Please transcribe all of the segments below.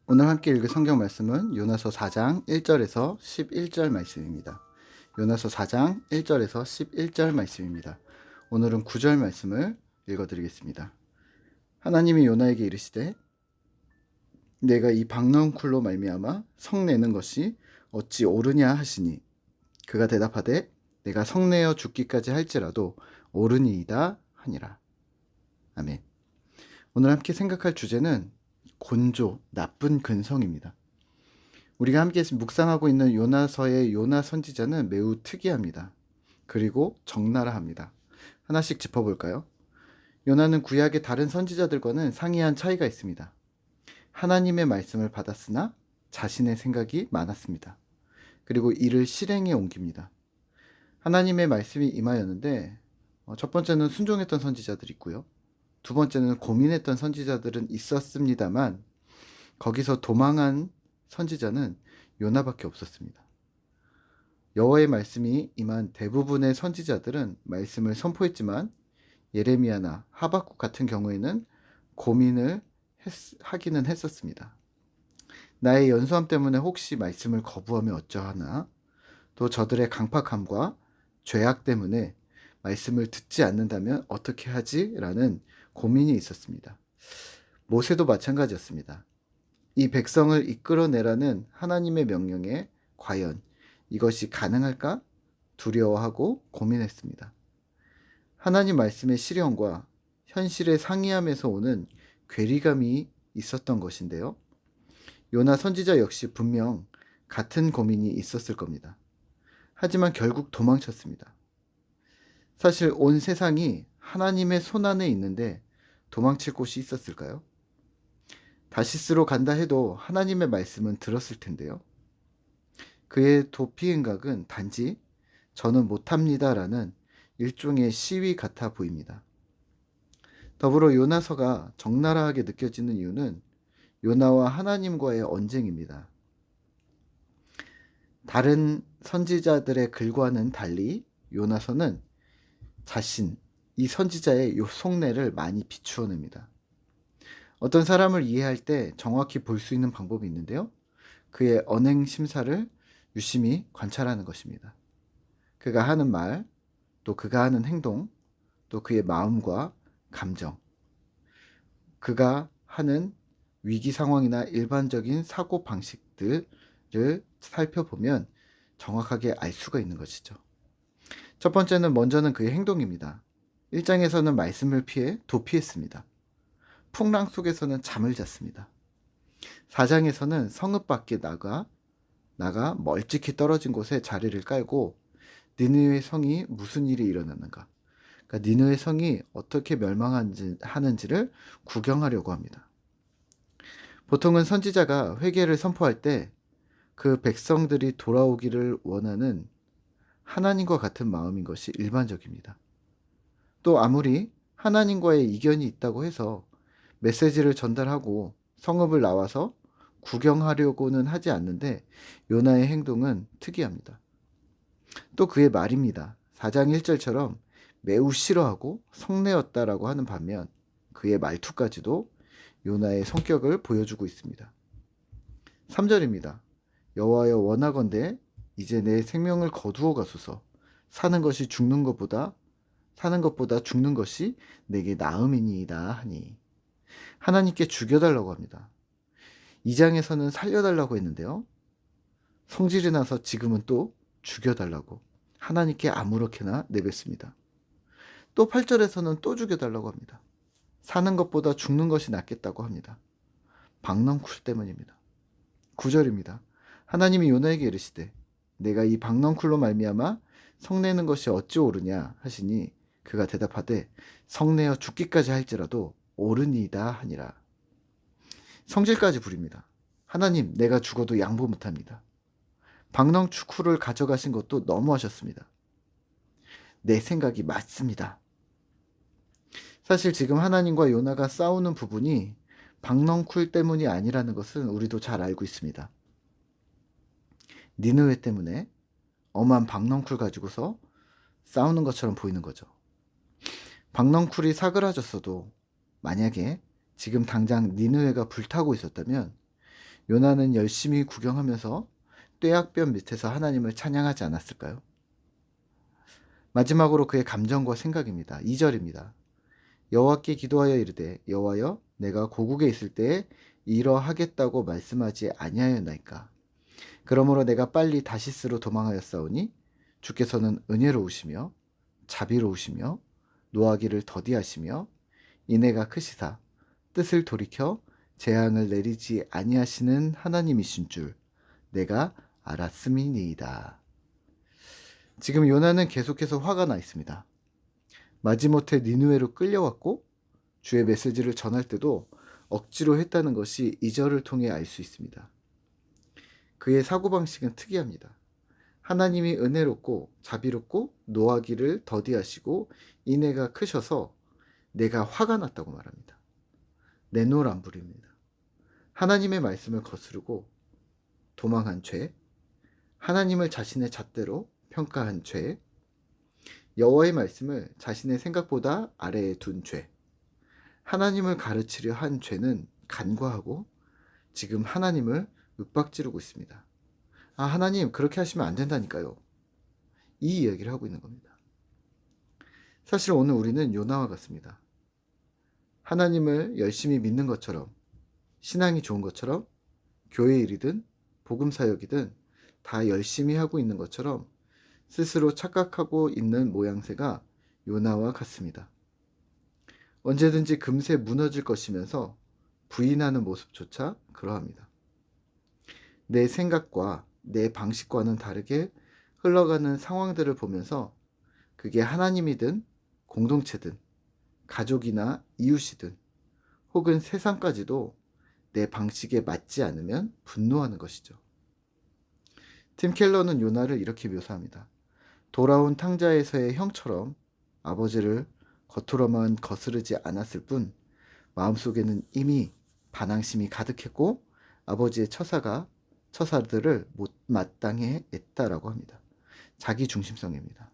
오늘 함께 읽을 성경 말씀은 요나서 4장 1절에서 11절 말씀입니다. 요나서 4장 1절에서 11절 말씀입니다. 오늘은 9절 말씀을 읽어드리겠습니다. 하나님이 요나에게 이르시되 내가 이 박너쿨로 말미암아 성내는 것이 어찌 옳으냐 하시니 그가 대답하되 내가 성내어 죽기까지 할지라도 옳으니이다 하니라. 아멘. 오늘 함께 생각할 주제는 곤조, 나쁜 근성입니다. 우리가 함께 묵상하고 있는 요나서의 요나 선지자는 매우 특이합니다. 그리고 적나라합니다. 하나씩 짚어볼까요? 요나는 구약의 다른 선지자들과는 상이한 차이가 있습니다. 하나님의 말씀을 받았으나 자신의 생각이 많았습니다. 그리고 이를 실행에 옮깁니다. 하나님의 말씀이 임하였는데 첫 번째는 순종했던 선지자들이 있고요. 두 번째는 고민했던 선지자들은 있었습니다만 거기서 도망한 선지자는 요나밖에 없었습니다. 여호와의 말씀이 임한 대부분의 선지자들은 말씀을 선포했지만 예레미야나 하박국 같은 경우에는 고민을 하기는 했었습니다. 나의 연소함 때문에 혹시 말씀을 거부하면 어쩌하나, 또 저들의 강팍함과 죄악 때문에 말씀을 듣지 않는다면 어떻게 하지? 라는 고민이 있었습니다. 모세도 마찬가지였습니다. 이 백성을 이끌어내라는 하나님의 명령에 과연 이것이 가능할까? 두려워하고 고민했습니다. 하나님 말씀의 실현과 현실의 상이함에서 오는 괴리감이 있었던 것인데요. 요나 선지자 역시 분명 같은 고민이 있었을 겁니다. 하지만 결국 도망쳤습니다. 사실 온 세상이 하나님의 손안에 있는데 도망칠 곳이 있었을까요? 다시스로 간다 해도 하나님의 말씀은 들었을 텐데요. 그의 도피 행각은 단지 저는 못합니다라는 일종의 시위 같아 보입니다. 더불어 요나서가 적나라하게 느껴지는 이유는 요나와 하나님과의 언쟁입니다. 다른 선지자들의 글과는 달리 요나서는 자신, 이 선지자의 속내를 많이 비추어냅니다. 어떤 사람을 이해할 때 정확히 볼 수 있는 방법이 있는데요. 그의 언행 심사를 유심히 관찰하는 것입니다. 그가 하는 말, 또 그가 하는 행동, 또 그의 마음과 감정, 그가 하는 위기 상황이나 일반적인 사고 방식들을 살펴보면 정확하게 알 수가 있는 것이죠. 첫 번째는 먼저는 그의 행동입니다. 1장에서는 말씀을 피해 도피했습니다. 풍랑 속에서는 잠을 잤습니다. 4장에서는 성읍 밖에 나가 멀찍이 떨어진 곳에 자리를 깔고 니느웨 성이 무슨 일이 일어나는가, 그러니까 니느웨 성이 어떻게 멸망하는지를 구경하려고 합니다. 보통은 선지자가 회개를 선포할 때 그 백성들이 돌아오기를 원하는 하나님과 같은 마음인 것이 일반적입니다. 또 아무리 하나님과의 이견이 있다고 해서 메시지를 전달하고 성읍을 나와서 구경하려고는 하지 않는데 요나의 행동은 특이합니다. 또 그의 말입니다. 4장 1절처럼 매우 싫어하고 성내었다라고 하는 반면 그의 말투까지도 요나의 성격을 보여주고 있습니다. 3절입니다. 여호와여 원하건대 이제 내 생명을 거두어 가소서. 사는 것보다 죽는 것이 내게 나음이니이다 하니. 하나님께 죽여달라고 합니다. 2장에서는 살려달라고 했는데요. 성질이 나서 지금은 또 죽여달라고 하나님께 아무렇게나 내뱉습니다. 또 8절에서는 또 죽여달라고 합니다. 사는 것보다 죽는 것이 낫겠다고 합니다. 박넝쿨 때문입니다. 9절입니다. 하나님이 요나에게 이르시되 내가 이 박넝쿨로 말미암아 성내는 것이 어찌 옳으냐 하시니 그가 대답하되 성내어 죽기까지 할지라도 옳으니이다 하니라. 성질까지 부립니다. 하나님, 내가 죽어도 양보 못합니다. 박넝쿨을 가져가신 것도 너무하셨습니다. 내 생각이 맞습니다. 사실 지금 하나님과 요나가 싸우는 부분이 박넝쿨 때문이 아니라는 것은 우리도 잘 알고 있습니다. 니느웨 때문에 엄한 박넝쿨 가지고서 싸우는 것처럼 보이는 거죠. 박넝쿨이 사그라졌어도 만약에 지금 당장 니느웨가 불타고 있었다면 요나는 열심히 구경하면서 떼약볕 밑에서 하나님을 찬양하지 않았을까요? 마지막으로 그의 감정과 생각입니다. 2절입니다. 여호와께 기도하여 이르되 여호와여 내가 고국에 있을 때에 이러하겠다고 말씀하지 아니하였나이까. 그러므로 내가 빨리 다시스로 도망하였사오니 주께서는 은혜로우시며 자비로우시며 노하기를 더디하시며 인애가 크시사 뜻을 돌이켜 재앙을 내리지 아니하시는 하나님이신 줄 내가 알았음이니이다. 지금 요나는 계속해서 화가 나 있습니다. 마지못해 니느웨로 끌려왔고 주의 메시지를 전할 때도 억지로 했다는 것이 2절을 통해 알 수 있습니다. 그의 사고방식은 특이합니다. 하나님이 은혜롭고 자비롭고 노하기를 더디하시고 인애가 크셔서 내가 화가 났다고 말합니다. 내노란불입니다. 하나님의 말씀을 거스르고 도망한 죄, 하나님을 자신의 잣대로 평가한 죄, 여호와의 말씀을 자신의 생각보다 아래에 둔 죄, 하나님을 가르치려 한 죄는 간과하고 지금 하나님을 윽박지르고 있습니다. 아, 하나님 그렇게 하시면 안 된다니까요. 이 이야기를 하고 있는 겁니다. 사실 오늘 우리는 요나와 같습니다. 하나님을 열심히 믿는 것처럼, 신앙이 좋은 것처럼, 교회 일이든 복음 사역이든 다 열심히 하고 있는 것처럼 스스로 착각하고 있는 모양새가 요나와 같습니다. 언제든지 금세 무너질 것이면서 부인하는 모습조차 그러합니다. 내 생각과 내 방식과는 다르게 흘러가는 상황들을 보면서 그게 하나님이든 공동체든 가족이나 이웃이든 혹은 세상까지도 내 방식에 맞지 않으면 분노하는 것이죠. 팀 켈러는 요나를 이렇게 묘사합니다. 돌아온 탕자에서의 형처럼 아버지를 겉으로만 거스르지 않았을 뿐 마음속에는 이미 반항심이 가득했고 아버지의 처사들을 못마땅해 했다라고 합니다. 자기 중심성입니다.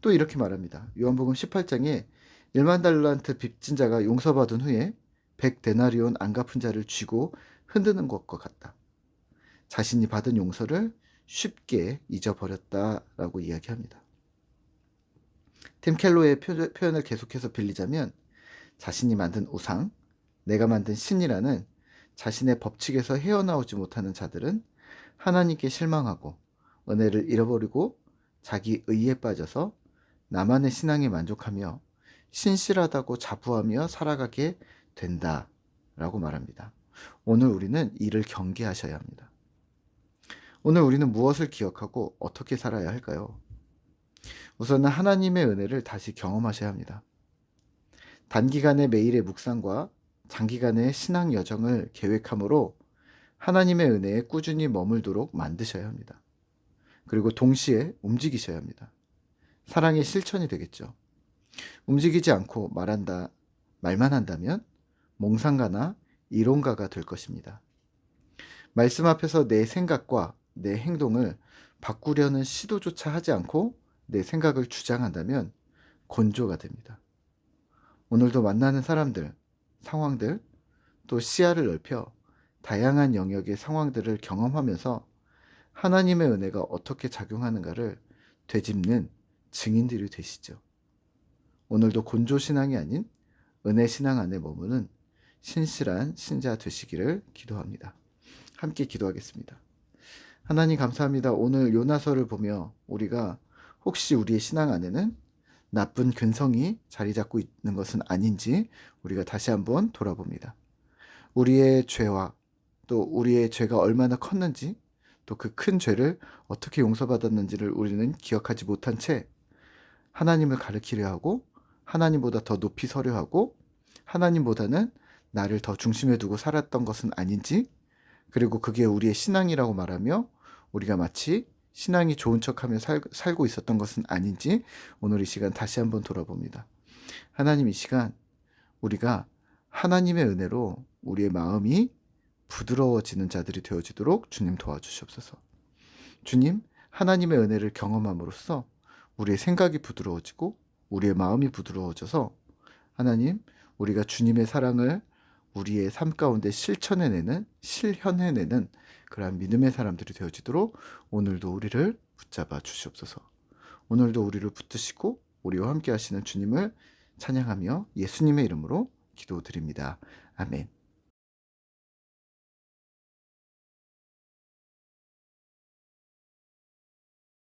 또 이렇게 말합니다. 요한복음 18장에 1만 달란트 빚진 자가 용서받은 후에 100데나리온 안 갚은 자를 쥐고 흔드는 것과 같다. 자신이 받은 용서를 쉽게 잊어버렸다라고 이야기합니다. 팀 켈로의 표현을 계속해서 빌리자면 자신이 만든 우상, 내가 만든 신이라는 자신의 법칙에서 헤어나오지 못하는 자들은 하나님께 실망하고 은혜를 잃어버리고 자기 의에 빠져서 나만의 신앙에 만족하며 신실하다고 자부하며 살아가게 된다라고 말합니다. 오늘 우리는 이를 경계하셔야 합니다. 오늘 우리는 무엇을 기억하고 어떻게 살아야 할까요? 우선은 하나님의 은혜를 다시 경험하셔야 합니다. 단기간의 매일의 묵상과 장기간의 신앙 여정을 계획함으로 하나님의 은혜에 꾸준히 머물도록 만드셔야 합니다. 그리고 동시에 움직이셔야 합니다. 사랑의 실천이 되겠죠. 움직이지 않고 말만 한다면 몽상가나 이론가가 될 것입니다. 말씀 앞에서 내 생각과 내 행동을 바꾸려는 시도조차 하지 않고 내 생각을 주장한다면 곤조가 됩니다. 오늘도 만나는 사람들, 상황들, 또 시야를 넓혀 다양한 영역의 상황들을 경험하면서 하나님의 은혜가 어떻게 작용하는가를 되짚는 증인들이 되시죠. 오늘도 곤조신앙이 아닌 은혜신앙 안에 머무는 신실한 신자 되시기를 기도합니다. 함께 기도하겠습니다. 하나님 감사합니다. 오늘 요나서를 보며 우리가 혹시 우리의 신앙 안에는 나쁜 근성이 자리 잡고 있는 것은 아닌지 우리가 다시 한번 돌아봅니다. 우리의 죄와 또 우리의 죄가 얼마나 컸는지 또 그 큰 죄를 어떻게 용서받았는지를 우리는 기억하지 못한 채 하나님을 가리키려 하고 하나님보다 더 높이 서려 하고 하나님보다는 나를 더 중심에 두고 살았던 것은 아닌지, 그리고 그게 우리의 신앙이라고 말하며 우리가 마치 신앙이 좋은 척하며 살고 있었던 것은 아닌지 오늘 이 시간 다시 한번 돌아봅니다. 하나님, 이 시간 우리가 하나님의 은혜로 우리의 마음이 부드러워지는 자들이 되어지도록 주님 도와주시옵소서. 주님, 하나님의 은혜를 경험함으로써 우리의 생각이 부드러워지고 우리의 마음이 부드러워져서 하나님, 우리가 주님의 사랑을 우리의 삶 가운데 실현해내는 그러한 믿음의 사람들이 되어지도록 오늘도 우리를 붙잡아 주시옵소서. 오늘도 우리를 붙드시고 우리와 함께 하시는 주님을 찬양하며 예수님의 이름으로 기도드립니다. 아멘.